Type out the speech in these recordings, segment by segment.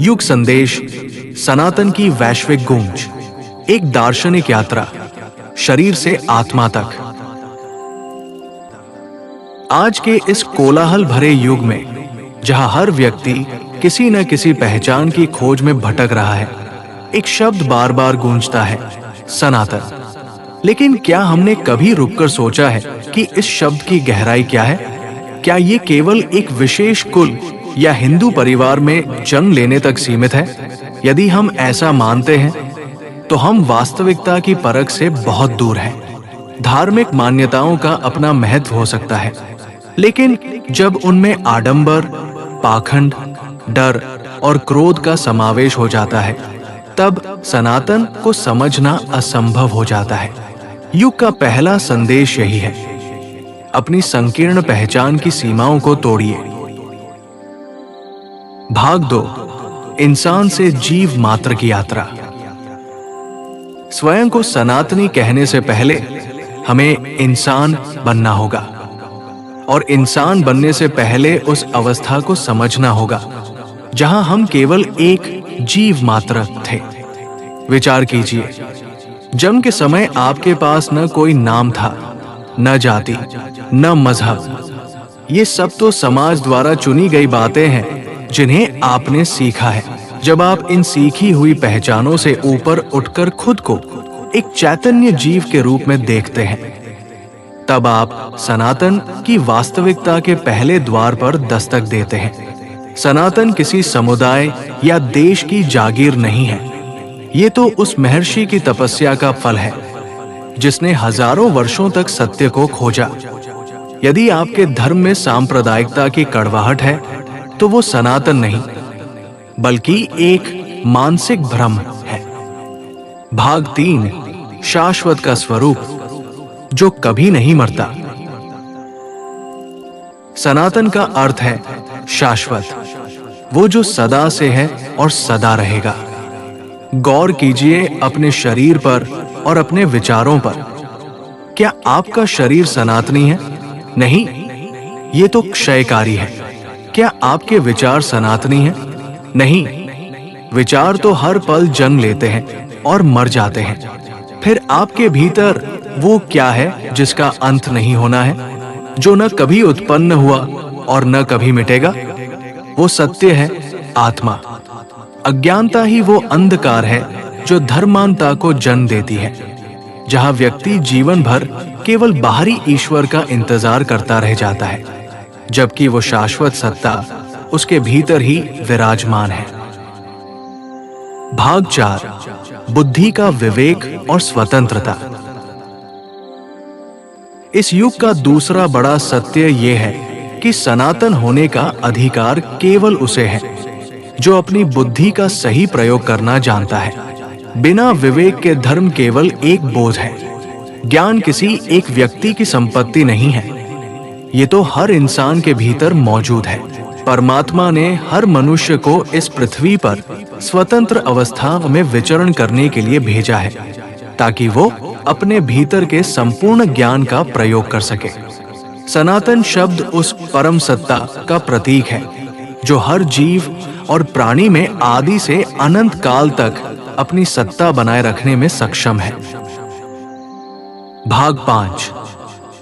युग संदेश, सनातन की वैश्विक गूंज, एक दार्शनिक यात्रा शरीर से आत्मा तक। आज के इस कोलाहल भरे युग में जहां हर व्यक्ति किसी न किसी पहचान की खोज में भटक रहा है, एक शब्द बार बार गूंजता है, सनातन। लेकिन क्या हमने कभी रुककर सोचा है कि इस शब्द की गहराई क्या है? क्या ये केवल एक विशेष कुल या हिंदू परिवार में जन्म लेने तक सीमित है? यदि हम ऐसा मानते हैं तो हम वास्तविकता की परख से बहुत दूर हैं। धार्मिक मान्यताओं का अपना महत्व हो सकता है, लेकिन जब उनमें आडंबर, पाखंड, डर और क्रोध का समावेश हो जाता है, तब सनातन को समझना असंभव हो जाता है। युग का पहला संदेश यही है, अपनी संकीर्ण पहचान की सीमाओं को तोड़िए। भाग 2, इंसान से जीव मात्र की यात्रा। स्वयं को सनातनी कहने से पहले हमें इंसान बनना होगा, और इंसान बनने से पहले उस अवस्था को समझना होगा जहां हम केवल एक जीव मात्र थे। विचार कीजिए, जन्म के समय आपके पास न कोई नाम था, न जाति, न मजहब। ये सब तो समाज द्वारा चुनी गई बातें हैं जिन्हें आपने सीखा है। जब आप इन सीखी हुई पहचानों से ऊपर उठकर खुद को एक चैतन्य जीव के रूप में देखते हैं, तब आप सनातन की वास्तविकता के पहले द्वार पर दस्तक देते हैं। सनातन किसी समुदाय या देश की जागीर नहीं है। ये तो उस महर्षि की तपस्या का फल है जिसने हजारों वर्षों तक सत्य को खोजा। यदि आपके धर्म में सांप्रदायिकता की कड़वाहट है, तो वो सनातन नहीं बल्कि एक मानसिक भ्रम है। भाग 3, शाश्वत का स्वरूप जो कभी नहीं मरता। सनातन का अर्थ है शाश्वत, वो जो सदा से है और सदा रहेगा। गौर कीजिए अपने शरीर पर और अपने विचारों पर। क्या आपका शरीर सनातनी है? नहीं, ये तो क्षयकारी है। क्या आपके विचार सनातनी हैं? नहीं, विचार तो हर पल जन्म लेते हैं और मर जाते हैं। फिर आपके भीतर वो क्या है जिसका अंत नहीं होना है, जो न कभी उत्पन्न हुआ और न कभी मिटेगा? वो सत्य है, आत्मा। अज्ञानता ही वो अंधकार है जो धर्मांता को जन्म देती है, जहां व्यक्ति जीवन भर केवल बाहरी ईश्वर का इंतजार करता रह जाता है, जबकि वो शाश्वत सत्ता उसके भीतर ही विराजमान है। भाग 4, बुद्धि का विवेक और स्वतंत्रता। इस युग का दूसरा बड़ा सत्य यह है कि सनातन होने का अधिकार केवल उसे है जो अपनी बुद्धि का सही प्रयोग करना जानता है। बिना विवेक के धर्म केवल एक बोझ है। ज्ञान किसी एक व्यक्ति की संपत्ति नहीं है, ये तो हर इंसान के भीतर मौजूद है। परमात्मा ने हर मनुष्य को इस पृथ्वी पर स्वतंत्र अवस्था में विचरण करने के लिए भेजा है, ताकि वो अपने भीतर के संपूर्ण ज्ञान का प्रयोग कर सके। सनातन शब्द उस परम सत्ता का प्रतीक है जो हर जीव और प्राणी में आदि से अनंत काल तक अपनी सत्ता बनाए रखने में सक्षम है। भाग 5,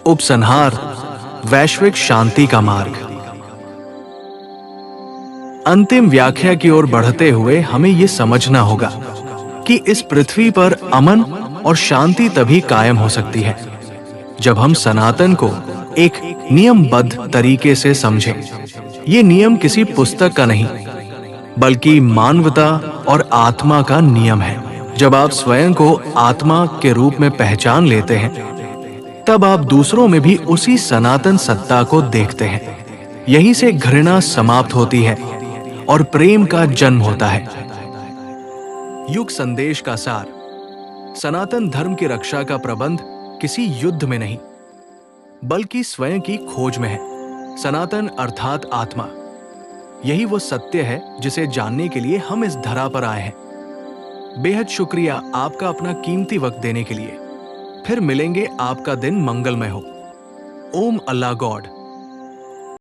उपसंहार, वैश्विक शांति का मार्ग। अंतिम व्याख्या की ओर बढ़ते हुए हमें यह समझना होगा कि इस पृथ्वी पर अमन और शांति तभी कायम हो सकती है जब हम सनातन को एक नियमबद्ध तरीके से समझें। ये नियम किसी पुस्तक का नहीं, बल्कि मानवता और आत्मा का नियम है। जब आप स्वयं को आत्मा के रूप में पहचान लेते हैं, तब आप दूसरों में भी उसी सनातन सत्ता को देखते हैं। यहीं से घृणा समाप्त होती है और प्रेम का जन्म होता है। युग संदेश का सार, सनातन धर्म की रक्षा का प्रबंध किसी युद्ध में नहीं, बल्कि स्वयं की खोज में है। सनातन अर्थात आत्मा, यही वो सत्य है जिसे जानने के लिए हम इस धरा पर आए हैं। बेहद शुक्रिया आपका अपना कीमती वक्त देने के लिए। फिर मिलेंगे, आपका दिन मंगलमय हो। ओम अल्लाह गॉड।